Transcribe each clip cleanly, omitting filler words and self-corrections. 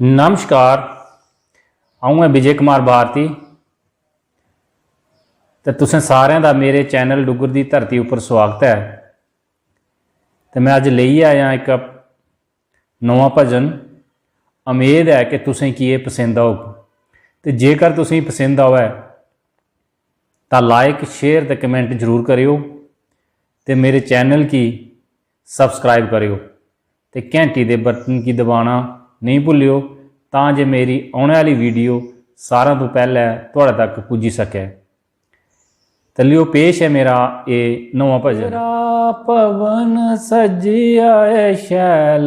नमस्कार। आऊँ है विजय कुमार भारती तो तुसें सारें दा मेरे चैनल डुग्गर दी धरती उपर स्वागत है। तो मैं अज लेइयै आया एक नवा भजन। उम्मीद है कि तुसें कि ये पसंद आऊग। तो जेकर तुसें पसंद आवे तो लाइक शेयर तो कमेंट जरूर करियो तो मेरे चैनल की सबसक्राइब करियो तो घंटी के बटन की दबाना नहीं भुल्लियो तां मेरी आने वाली वीडियो सारा तो पहले तुहाड़े तक पुजी सके। तो लियो पेश है मेरा ये नवा भजन। तेरा पवन सजिया है शैल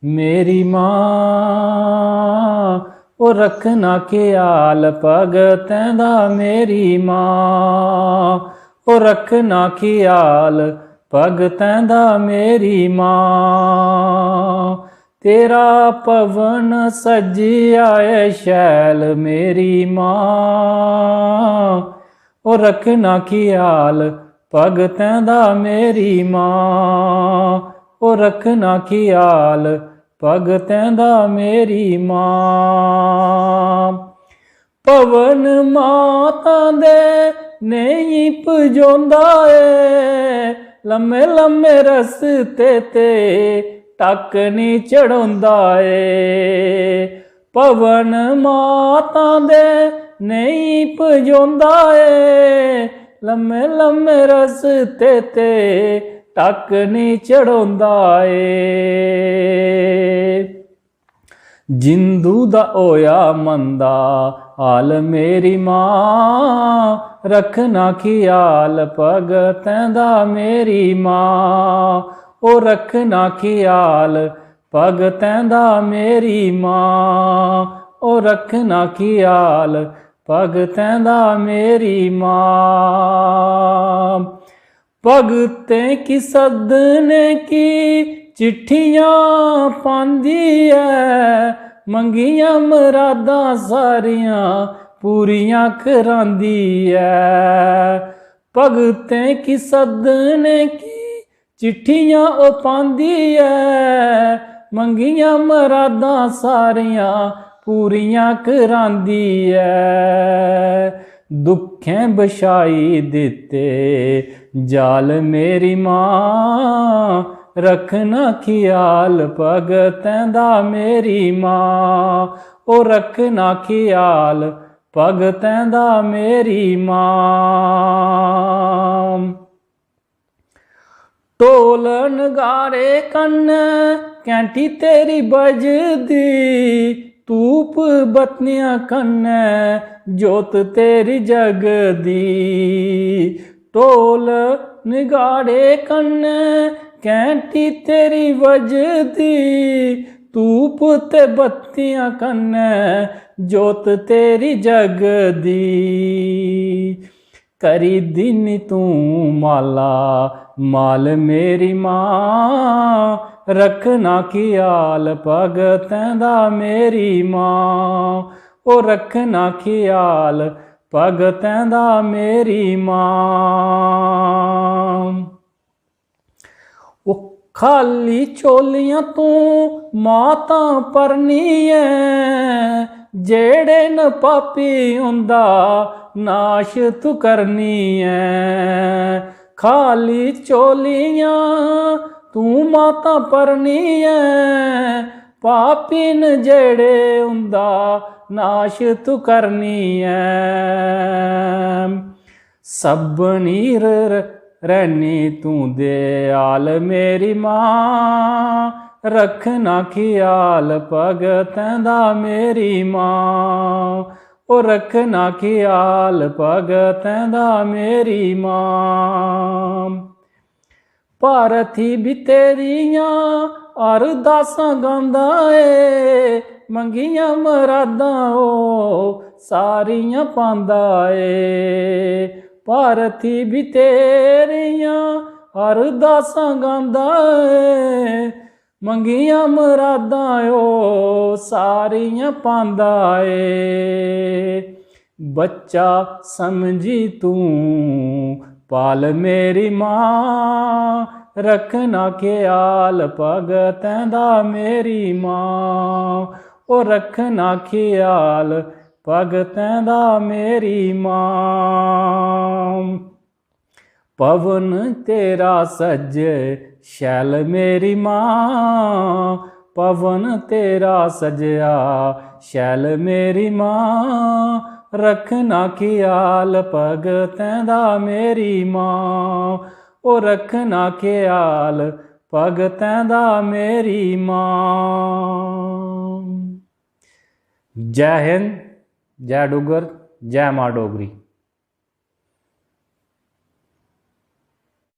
मेरी माँ, ओ रखना ख्याल भगतें दा मेरी माँ, ओ रखना ख्याल भगतें दा मेरी माँ। तेरा पवन सजिया है शैल मेरी माँ, ओ रखना ख्याल भगतें दा मेरी माँ, ओ रखना ख्याल भगतें दा मेरी माँ। पवन माता दे नहीं पजोंदा ए, लम्मे लम्मे रस्ते ते टक नहीं चढ़ाउंदा ए। पवन माता दे नहीं पजोंदा ए, लम्मे लम्मे रस्ते ते टक नहीं चढ़ाउंदा ए। जिंदू दा होया मंदा हाल मेरी माँ, रखना ख्याल भगतें दा मेरी माँ, ओ रखना ख्याल भगतें दा मेरी माँ, ओ रखना ख्याल भगतें दा मेरी माँ। भगतें की सदने की चिट्ठियां पांदी है, मंगियां मरादां सारियां पूरियां करांदी है। भगतें की सदने की चिट्ठियां ओ पांदी है, मंगियां मरादां सारियां पूरियां करांदी है। दुखें बछाई दिते जाल मेरी माँ, रखना ख्याल भगतें दा मेरी माँ, ओ रखना ख्याल भगतें दा मेरी माँ। ढोल नगारे कन्ने कैंठी तेरी बजदी, धूप बत्तियां कन्ने जोत तेरी जगदी। ढोल नगारे कन्ने कैंठी तेरी बजदी, धूप ते बत्तियां कन्ने जोत तेरी जगदी। करी दिन तू माला माल मेरी माँ, रखना ख्याल भगतें दा मेरी माँ, ओ रखना ख्याल भगतें दा मेरी माँ। ओ खाली चोलियां तू माता परनी है, जेड़े न पापी उंदा नाश तू करनी है। खाली चोलियां तू माता परनी है, पापी न जेड़े उंदा नाश तू करनी है। सबनी रहनी तू दयाल मेरी माँ, रखना ख्याल भगतें दा मेरी माँ, ओ रखना ख्याल भगतें दा मेरी माँ। भारती भी तेरियां अरदासां गांदा ए, मंगियां मरादां ओ सारियां पांदा ए। भारती भी तेरियां अरदासां गांदा ए, मंगियां मरादां ओ सारियां पांदा ए। बच्चा समझी तू पाल मेरी माँ, रखना ख्याल भगतें दा मेरी माँ, ओ रखना ख्याल भगतें दा मेरी मां। पवन तेरा सजे शैल मेरी मां, पवन तेरा सजया शैल मेरी मां, रखना ख्याल भगतें दा मेरी मां, ओ रखना ख्याल भगतें दा मेरी मां। जय हिंद, जय डुग्गर, जय मां डोगरी।